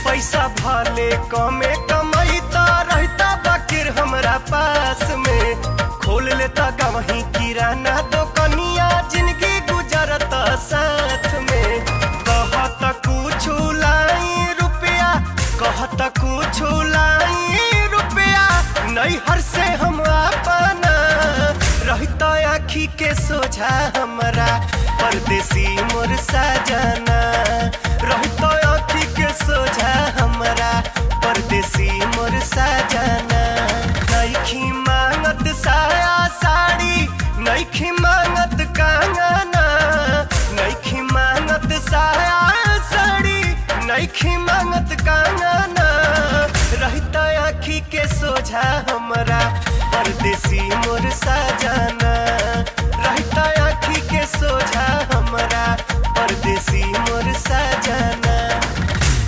पैसा भले कमे कमैता रहता बाकिर हमरा पास में खोल लेता गवही किराना दुकनिया जिंदगी गुजरता साथ में कहत कुछ लाई रुपया कहत कुछ लाई रुपया नैहर से हम अपना रहता आँखी के सोझा हमरा परदेसी मोर सजना रहता आँखी के सोझा हमरा परदेसी मोर सजना नइखी मांगत साया साड़ी नइखी मांगत कंगना नइखी मांगत साया साड़ी नइखी मांगत कंगना रहता आँखी के सोझा हमरा परदेसी मोर सजना रहता आँखी के सोझा हमरा